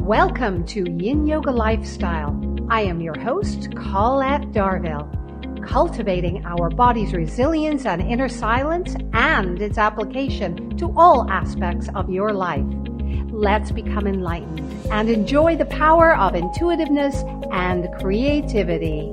Welcome to Yin Yoga Lifestyle. I am your host, Colette Darville. Cultivating our body's resilience and inner silence and its application to all aspects of your life. Let's become enlightened and enjoy the power of intuitiveness and creativity.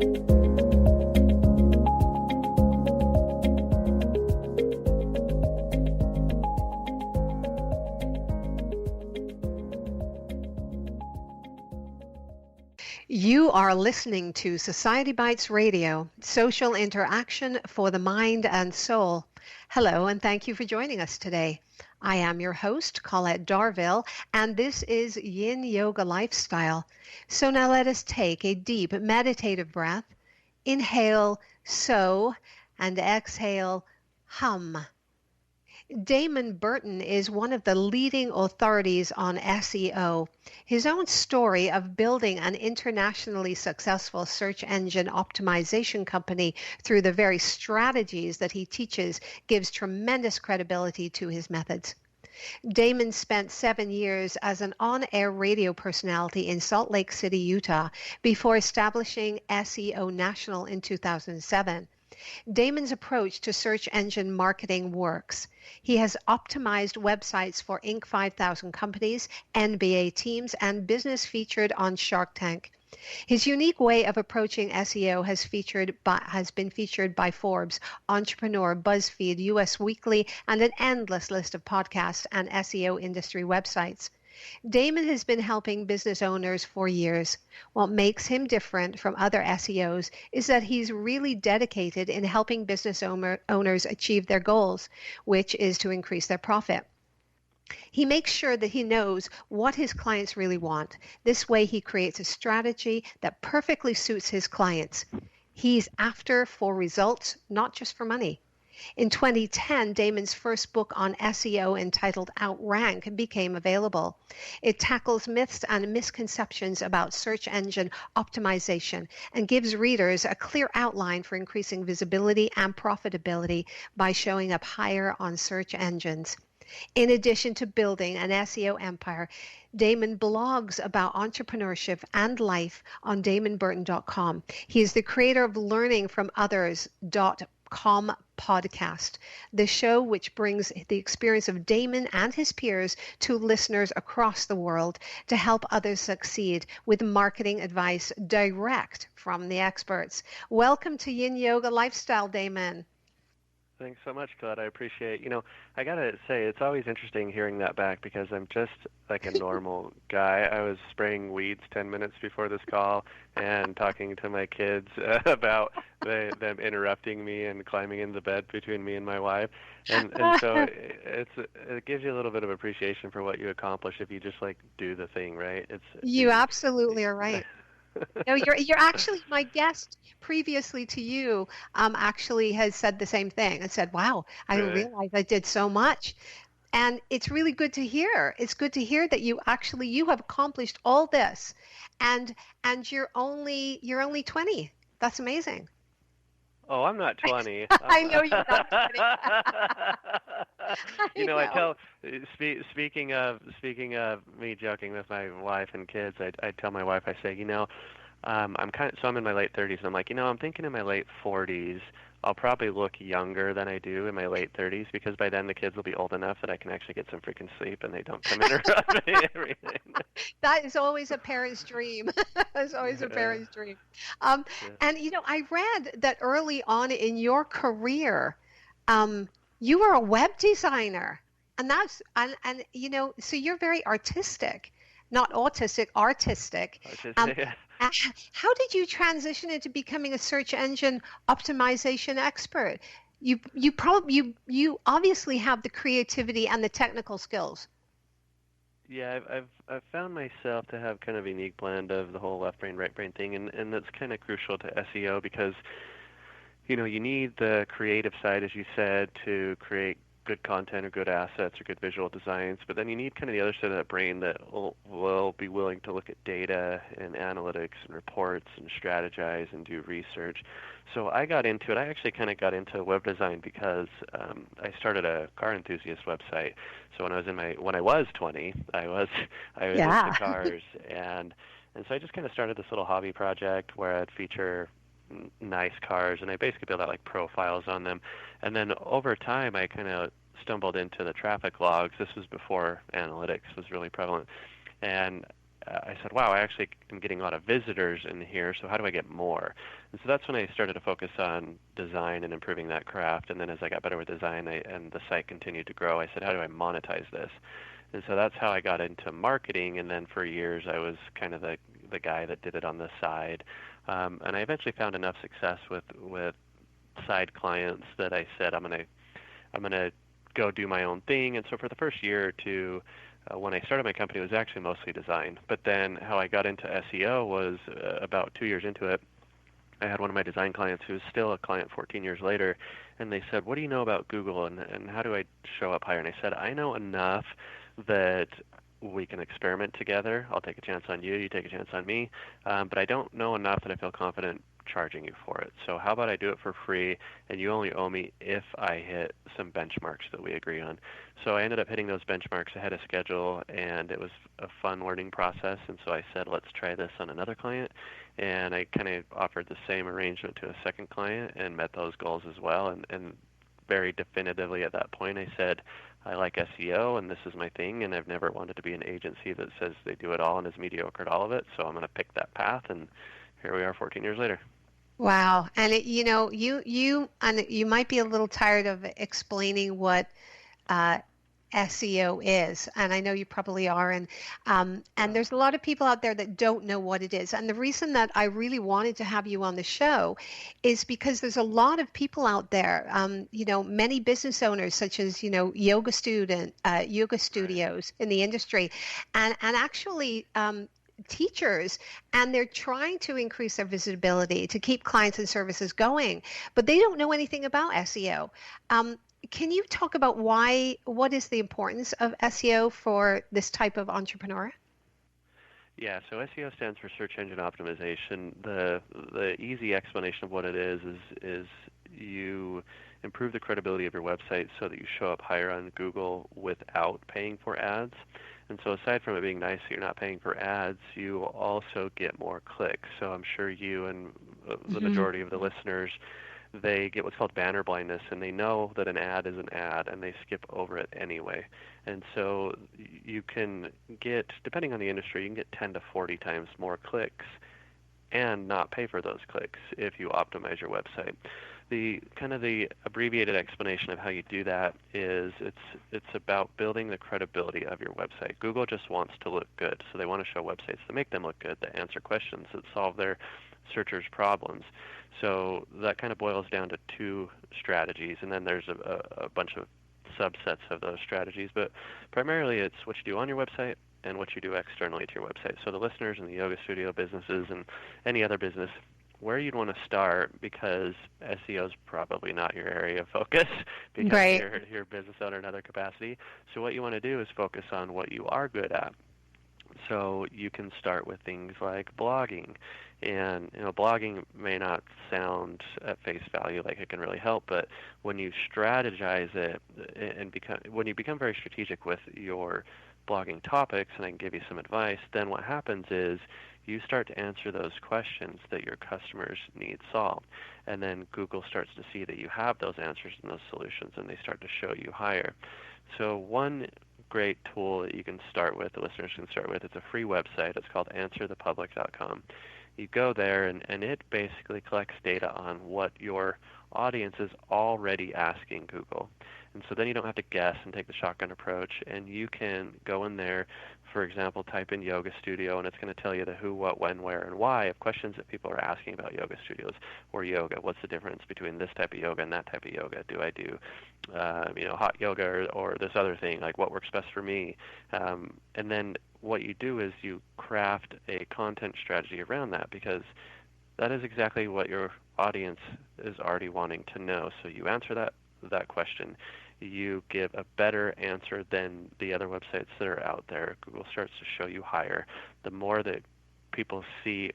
You are listening to Society Bites Radio, social interaction for the mind and soul. Hello, and thank you for joining us today. I am your host, Colette Darville, and this is Yin Yoga Lifestyle. So now let us take a deep meditative breath. Inhale, so, and exhale, hum. Damon Burton is one of the leading authorities on SEO. His own story of building an internationally successful search engine optimization company through the very strategies that he teaches gives tremendous credibility to his methods. Damon spent 7 years as an on-air radio personality in Salt Lake City, Utah, before establishing SEO National in 2007. Damon's approach to search engine marketing works. He has optimized websites for Inc. 5000 companies, NBA teams, and business featured on Shark Tank. His unique way of approaching SEO has been featured by Forbes, Entrepreneur, BuzzFeed, US Weekly, and an endless list of podcasts and SEO industry websites. Damon has been helping business owners for years. What makes him different from other SEOs is that he's really dedicated in helping business owners achieve their goals, which is to increase their profit. He makes sure that he knows what his clients really want. This way he creates a strategy that perfectly suits his clients. He's after for results, not just for money. In 2010, Damon's first book on SEO entitled Outrank became available. It tackles myths and misconceptions about search engine optimization and gives readers a clear outline for increasing visibility and profitability by showing up higher on search engines. In addition to building an SEO empire, Damon blogs about entrepreneurship and life on damonburton.com. He is the creator of learningfromothers.com podcast, the show which brings the experience of Damon and his peers to listeners across the world to help others succeed with marketing advice direct from the experts. Welcome to Yin Yoga Lifestyle, Damon. Thanks so much, Claude. I appreciate, I got to say, it's always interesting hearing that back because I'm just like a normal guy. I was spraying weeds 10 minutes before this call and talking to my kids about them interrupting me and climbing in the bed between me and my wife. And so it gives you a little bit of appreciation for what you accomplish if you just do the thing, right? You absolutely are right. No, you're actually, my guest previously to you actually has said the same thing and said, wow, I didn't realize I did so much. And it's really good to hear. It's good to hear that you have accomplished all this and you're only 20. That's amazing. Oh, I'm not 20. I know you're not 20. Speaking of me joking with my wife and kids, I tell my wife, I say, I'm in my late 30s, and I'm like, I'm thinking in my late 40s, I'll probably look younger than I do in my late 30s because by then the kids will be old enough that I can actually get some freaking sleep and they don't come interrupt me everything. That is always a parent's dream. That's always a parent's dream. And I read that early on in your career, you were a web designer, and so you're very artistic, not autistic, artistic. Yeah. How did you transition into becoming a search engine optimization expert? You obviously have the creativity and the technical skills. Yeah, I've found myself to have kind of a unique blend of the whole left brain, right brain thing, and that's kind of crucial to SEO because, you need the creative side, as you said, to create good content or good assets or good visual designs, but then you need kind of the other side of that brain that will be willing to look at data and analytics and reports and strategize and do research. So I got into it. I actually kind of got into web design because I started a car enthusiast website. So when I was 20, I was into Yeah. cars, and so I just kind of started this little hobby project where I'd feature nice cars, and I basically built out like profiles on them. And then over time, I kind of stumbled into the traffic logs. This was before analytics was really prevalent, and I said, wow, I actually am getting a lot of visitors in here, so how do I get more? And so that's when I started to focus on design and improving that craft. And then as I got better with design and the site continued to grow, I said, how do I monetize this? And so that's how I got into marketing. And then for years, I was kind of the guy that did it on the side. And I eventually found enough success with side clients that I said, I'm gonna go do my own thing. And so for the first year or two, when I started my company, it was actually mostly design. But then how I got into SEO was about 2 years into it. I had one of my design clients who's still a client 14 years later, and they said, what do you know about Google, and how do I show up higher? And I said, I know enough that we can experiment together. I'll take a chance on you, you take a chance on me, but I don't know enough that I feel confident charging you for it. So how about I do it for free, and you only owe me if I hit some benchmarks that we agree on. So I ended up hitting those benchmarks ahead of schedule, and it was a fun learning process. And so I said, let's try this on another client. And I kind of offered the same arrangement to a second client and met those goals as well. And very definitively at that point, I said, I like SEO, and this is my thing, and I've never wanted to be an agency that says they do it all and is mediocre at all of it. So I'm going to pick that path, and here we are 14 years later. Wow. And you might be a little tired of explaining what uh, SEO is, and I know you probably are, and Yeah. there's a lot of people out there that don't know what it is. And the reason that I really wanted to have you on the show is because there's a lot of people out there, many business owners, such as yoga Right. studios in the industry, and actually. Teachers, and they're trying to increase their visibility to keep clients and services going, but they don't know anything about SEO. Can you talk about what is the importance of SEO for this type of entrepreneur? Yeah, so SEO stands for search engine optimization. The easy explanation of what it is you improve the credibility of your website so that you show up higher on Google without paying for ads. And so aside from it being nice that you're not paying for ads, you also get more clicks. So I'm sure you and the Hmm. majority of the listeners, they get what's called banner blindness, and they know that an ad is an ad, and they skip over it anyway. And so you can get, depending on the industry, you can get 10 to 40 times more clicks and not pay for those clicks if you optimize your website. The abbreviated explanation of how you do that is it's about building the credibility of your website. Google just wants to look good, so they want to show websites that make them look good, that answer questions, that solve their searchers' problems. So that kind of boils down to two strategies, and then there's a bunch of subsets of those strategies. But primarily it's what you do on your website and what you do externally to your website. So the listeners in the yoga studio businesses and any other business, where you'd want to start, because SEO is probably not your area of focus because Right. you're a business owner in other capacity. So what you want to do is focus on what you are good at. So you can start with things like blogging. And blogging may not sound at face value like it can really help, but when you strategize it and when you become very strategic with your blogging topics, and I can give you some advice, then what happens is you start to answer those questions that your customers need solved. And then Google starts to see that you have those answers and those solutions, and they start to show you higher. So one great tool that you can start with, the listeners can start with, it's a free website. It's called answerthepublic.com. You go there, and it basically collects data on what your audience is already asking Google. And so then you don't have to guess and take the shotgun approach, and you can go in there, for example, type in yoga studio, and it's going to tell you the who, what, when, where, and why of questions that people are asking about yoga studios or yoga. What's the difference between this type of yoga and that type of yoga? Do I do, hot yoga or this other thing? Like, what works best for me? And then what you do is you craft a content strategy around that, because that is exactly what your audience is already wanting to know. So you answer that question. you give a better answer than the other websites that are out there. Google starts to show you higher. The more that Google sees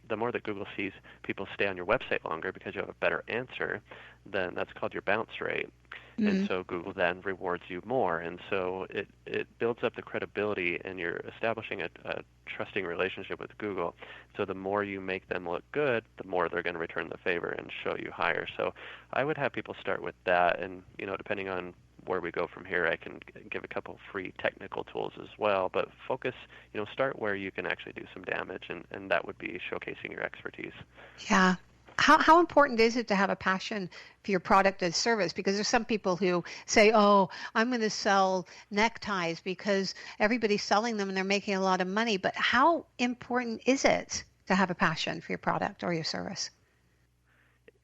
people stay on your website longer because you have a better answer, then that's called your bounce rate. And so Google then rewards you more. And so it builds up the credibility, and you're establishing a trusting relationship with Google. So the more you make them look good, the more they're going to return the favor and show you higher. So I would have people start with that. And, depending on where we go from here, I can give a couple free technical tools as well. But focus, start where you can actually do some damage, and that would be showcasing your expertise. Yeah. How important is it to have a passion for your product and service? Because there's some people who say, oh, I'm going to sell neckties because everybody's selling them and they're making a lot of money. But how important is it to have a passion for your product or your service?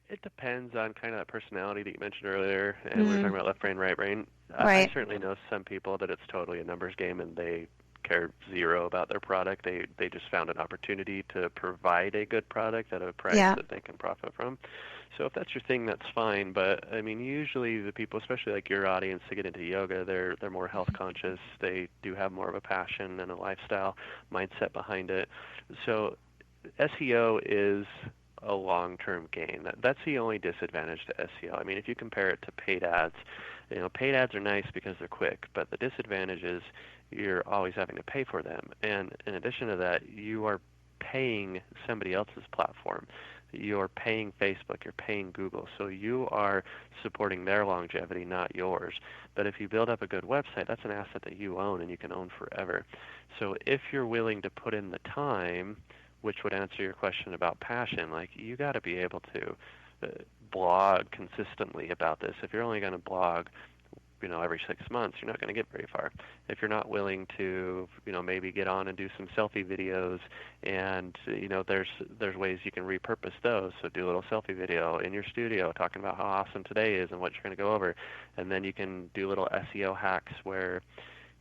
It depends on kind of that personality that you mentioned earlier, and we were talking about left brain, right brain. Right. I certainly know some people that it's totally a numbers game and they care zero about their product. They just found an opportunity to provide a good product at a price that they can profit from. So if that's your thing, that's fine. But I mean, usually the people, especially like your audience, to get into yoga, they're more health conscious. They do have more of a passion and a lifestyle mindset behind it. So SEO is a long-term gain. That's the only disadvantage to SEO. I mean, if you compare it to paid ads, paid ads are nice because they're quick, but the disadvantage is you're always having to pay for them. And in addition to that, you are paying somebody else's platform. You're paying Facebook, you're paying Google, so you are supporting their longevity, not yours. But if you build up a good website, that's an asset that you own and you can own forever. So if you're willing to put in the time, which would answer your question about passion, like you got to be able to blog consistently about this. If you're only going to blog every 6 months, you're not going to get very far. If you're not willing to, maybe get on and do some selfie videos, and there's ways you can repurpose those. So do a little selfie video in your studio talking about how awesome today is and what you're going to go over, and then you can do little SEO hacks where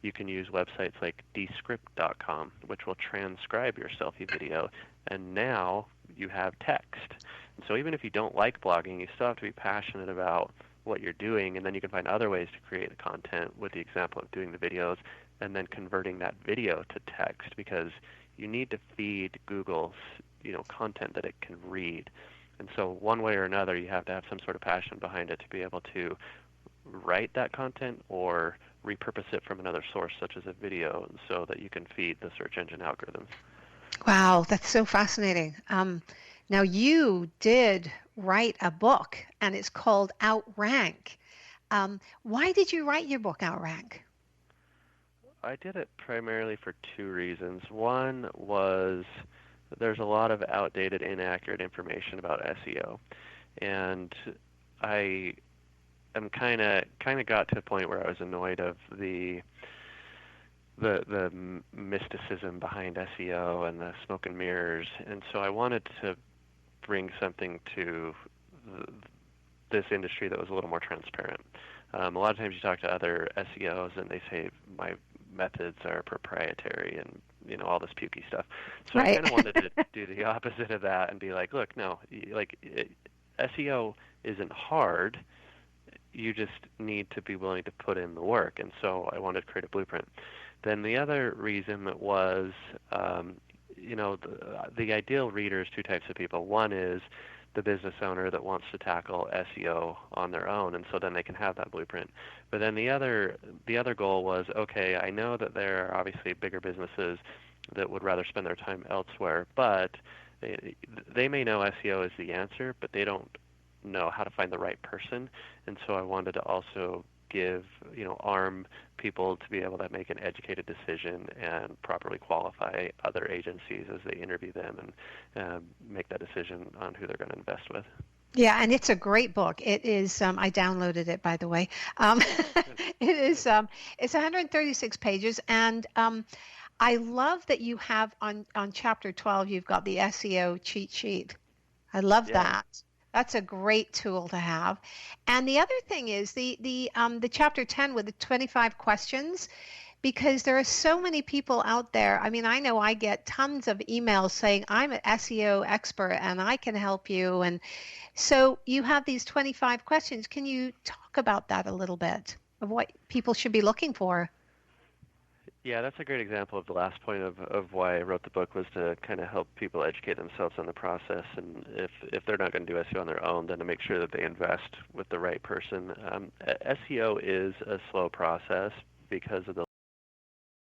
you can use websites like descript.com, which will transcribe your selfie video, and now you have text. And so even if you don't like blogging, you still have to be passionate about what you're doing, and then you can find other ways to create the content, with the example of doing the videos and then converting that video to text, because you need to feed Google content that it can read. And so one way or another, you have to have some sort of passion behind it to be able to write that content or repurpose it from another source, such as a video, so that you can feed the search engine algorithms. Wow, that's so fascinating. Now, you did write a book, and it's called Outrank. Why did you write your book, Outrank? I did it primarily for two reasons. One was there's a lot of outdated, inaccurate information about SEO, and I am kind of got to a point where I was annoyed of the mysticism behind SEO and the smoke and mirrors, and so I wanted to bring something to this industry that was a little more transparent. A lot of times you talk to other SEOs and they say my methods are proprietary and all this pukey stuff. So right. I kind of wanted to do the opposite of that and be like, look, no, SEO isn't hard. You just need to be willing to put in the work. And so I wanted to create a blueprint. Then the other reason was the ideal reader is two types of people. One is the business owner that wants to tackle SEO on their own, and so then they can have that blueprint. But then the other goal was, okay, I know that there are obviously bigger businesses that would rather spend their time elsewhere, but they may know SEO is the answer, but they don't know how to find the right person. And so I wanted to also arm people to be able to make an educated decision and properly qualify other agencies as they interview them and make that decision on who they're going to invest with. Yeah, and it's a great book. It is. I downloaded it, by the way. It is. It's 136 pages, and I love that you have on chapter 12. You've got the SEO cheat sheet. I love that. That's a great tool to have. And the other thing is the chapter 10 with the 25 questions, because there are so many people out there. I mean, I know I get tons of emails saying I'm an SEO expert and I can help you. And so you have these 25 questions. Can you talk about that a little bit? of what people should be looking for. Yeah, that's a great example of the last point of why I wrote the book, was to kind of help people educate themselves on the process, and if they're not going to do SEO on their own, then to make sure that they invest with the right person. SEO is a slow process because of the